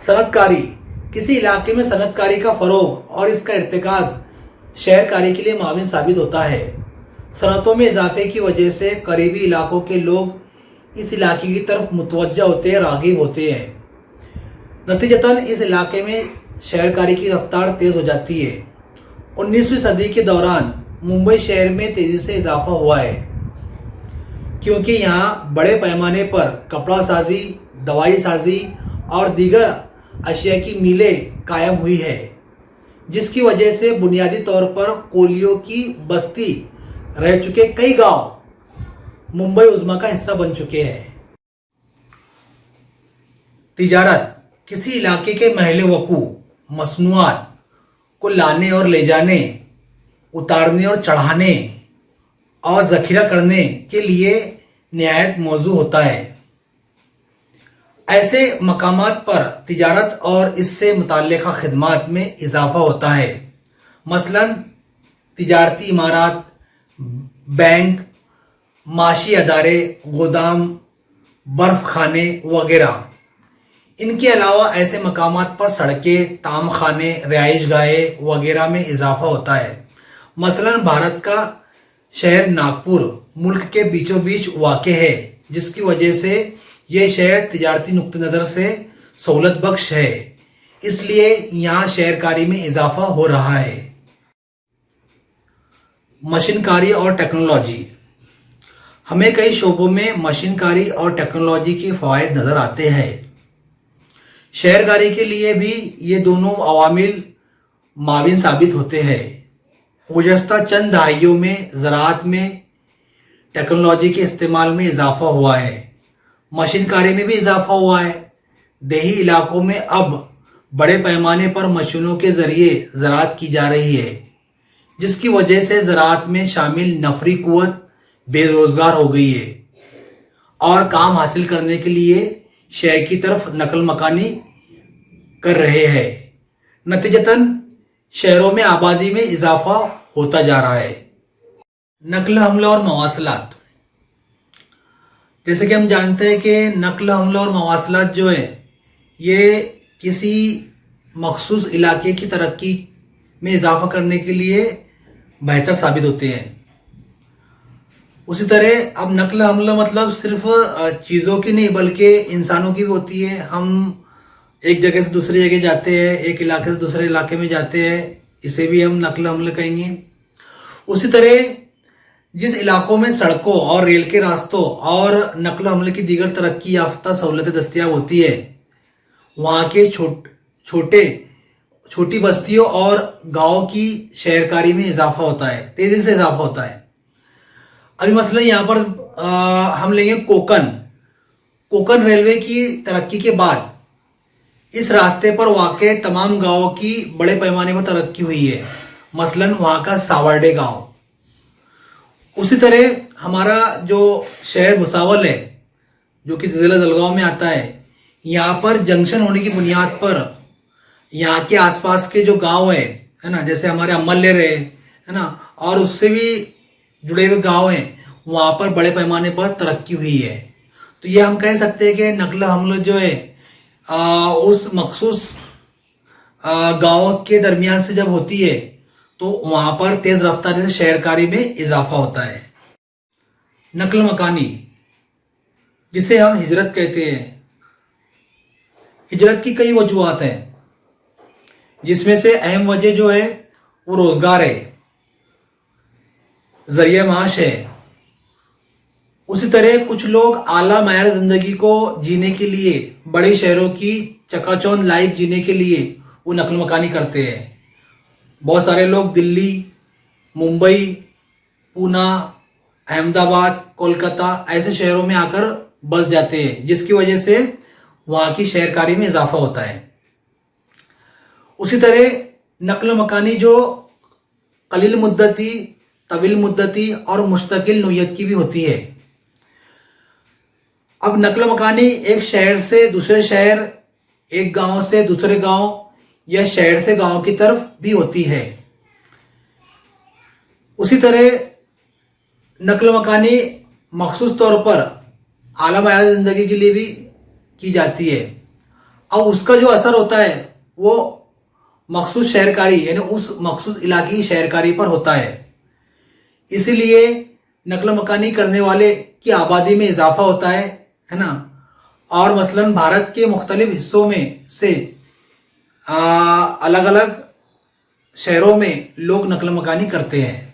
صنعت کاری کسی علاقے میں صنعت کاری کا فروغ اور اس کا ارتکاز شہر کاری کے لیے معاون ثابت ہوتا ہے۔ صنعتوں میں اضافے کی وجہ سے قریبی علاقوں کے لوگ اس علاقے کی طرف متوجہ ہوتے ہیں، راغب ہوتے ہیں۔ نتیجتاً اس علاقے میں شہر کاری کی رفتار تیز ہو جاتی ہے۔ 19ویں صدی کے دوران ممبئی شہر میں تیزی سے اضافہ ہوا ہے، کیونکہ یہاں بڑے پیمانے پر کپڑا سازی، دوائی سازی اور دیگر اشیاء کی میلیں قائم ہوئی ہے، جس کی وجہ سے بنیادی طور پر کولیوں کی بستی رہ چکے کئی گاؤں ممبئی عظمی کا حصہ بن چکے ہیں۔ تجارت کسی علاقے کے محل وقوع مصنوعات کو لانے اور لے جانے، اتارنے اور چڑھانے اور ذخیرہ کرنے کے لیے نہایت موزوں ہوتا ہے۔ ایسے مقامات پر تجارت اور اس سے متعلقہ خدمات میں اضافہ ہوتا ہے، مثلا تجارتی عمارات، بینک، معاشی ادارے، گودام، برف خانے وغیرہ۔ ان کے علاوہ ایسے مقامات پر سڑکیں، طعام خانے، رہائش گاہیں وغیرہ میں اضافہ ہوتا ہے۔ مثلا بھارت کا شہر ناگپور ملک کے بیچوں بیچ واقع ہے، جس کی وجہ سے یہ شہر تجارتی نقطہ نظر سے سہولت بخش ہے، اس لیے یہاں شہر کاری میں اضافہ ہو رہا ہے۔ مشین کاری اور ٹیکنالوجی ہمیں کئی شعبوں میں مشین کاری اور ٹیکنالوجی کے فوائد نظر آتے ہیں۔ شہر کاری کے لیے بھی یہ دونوں عوامل معاون ثابت ہوتے ہیں۔ گزشتہ چند دہائیوں میں زراعت میں ٹیکنالوجی کے استعمال میں اضافہ ہوا ہے، مشین کاری میں بھی اضافہ ہوا ہے۔ دیہی علاقوں میں اب بڑے پیمانے پر مشینوں کے ذریعے زراعت کی جا رہی ہے، جس کی وجہ سے زراعت میں شامل نفری قوت بے روزگار ہو گئی ہے اور کام حاصل کرنے کے لیے شہر کی طرف نقل مکانی کر رہے ہیں۔ نتیجتاً شہروں میں آبادی میں اضافہ ہوتا جا رہا ہے۔ نقل حمل اور مواصلات، جیسے کہ ہم جانتے ہیں کہ نقل حمل اور مواصلات جو ہے یہ کسی مخصوص علاقے کی ترقی میں اضافہ کرنے کے لیے بہتر ثابت ہوتے ہیں۔ اسی طرح اب نقل حمل مطلب صرف چیزوں کی نہیں بلکہ انسانوں کی بھی ہوتی ہے۔ ہم ایک جگہ سے دوسری جگہ جاتے ہیں، ایک علاقے سے دوسرے علاقے میں جاتے ہیں، اسے بھی ہم نقل حمل کہیں گے۔ اسی طرح جس علاقوں میں سڑکوں اور ریل کے راستوں اور نقل و حمل کی دیگر ترقی یافتہ سہولتیں دستیاب ہوتی ہے، وہاں کے چھوٹی بستیوں اور گاؤں کی شہر کاری میں اضافہ ہوتا ہے، تیزی سے اضافہ ہوتا ہے۔ ابھی مثلا یہاں پر ہم لیں گے کوکن ریلوے کی ترقی کے بعد اس راستے پر واقع تمام گاؤں کی بڑے پیمانے پر ترقی ہوئی ہے، مثلا وہاں کا ساورڈے گاؤں۔ اسی طرح ہمارا جو شہر بھساول ہے، جو کہ ضلع جلگاؤں میں آتا ہے، یہاں پر جنکشن ہونے کی بنیاد پر یہاں کے آس پاس کے جو گاؤں ہے نا، جیسے ہمارے املیر ہے نا، اور اس سے بھی جڑے ہوئے گاؤں ہیں، وہاں پر بڑے پیمانے پر ترقی ہوئی ہے۔ تو یہ ہم کہہ سکتے ہیں کہ نقل حمل جو ہے اس مخصوص گاؤں کے درمیان سے جب ہوتی ہے تو وہاں پر تیز رفتاری سے شہر کاری میں اضافہ ہوتا ہے۔ نقل مکانی، جسے ہم ہجرت کہتے ہیں، ہجرت کی کئی وجوہات ہیں، جس میں سے اہم وجہ جو ہے وہ روزگار ہے، ذریعہ معاش ہے۔ اسی طرح کچھ لوگ اعلیٰ معیار زندگی کو جینے کے لیے، بڑے شہروں کی چکا چوند لائف جینے کے لیے وہ نقل مکانی کرتے ہیں۔ بہت سارے لوگ دلی، ممبئی، پونا، احمد آباد، کولکتہ ایسے شہروں میں آ کر بس جاتے ہیں، جس کی وجہ سے وہاں کی شہر کاری میں اضافہ ہوتا ہے۔ اسی طرح نقل مکانی جو قلیل مدتی، طویل مدتی اور مستقل نوعیت کی بھی ہوتی ہے۔ اب نقل مکانی ایک شہر سے دوسرے شہر، ایک گاؤں سے دوسرے گاؤں یا شہر سے گاؤں کی طرف بھی ہوتی ہے۔ اسی طرح نقل مکانی مخصوص طور پر اعلیٰ معیار زندگی کے لیے بھی کی جاتی ہے۔ اب اس کا جو اثر ہوتا ہے وہ مخصوص شہرکاری یعنی اس مخصوص علاقے کی شہرکاری پر ہوتا ہے. اسی لیے نقل مکانی کرنے والے کی آبادی میں اضافہ ہوتا ہے نا. اور مثلاً بھارت کے مختلف حصوں میں سے الگ الگ شہروں میں لوگ نقل مکانی کرتے ہیں.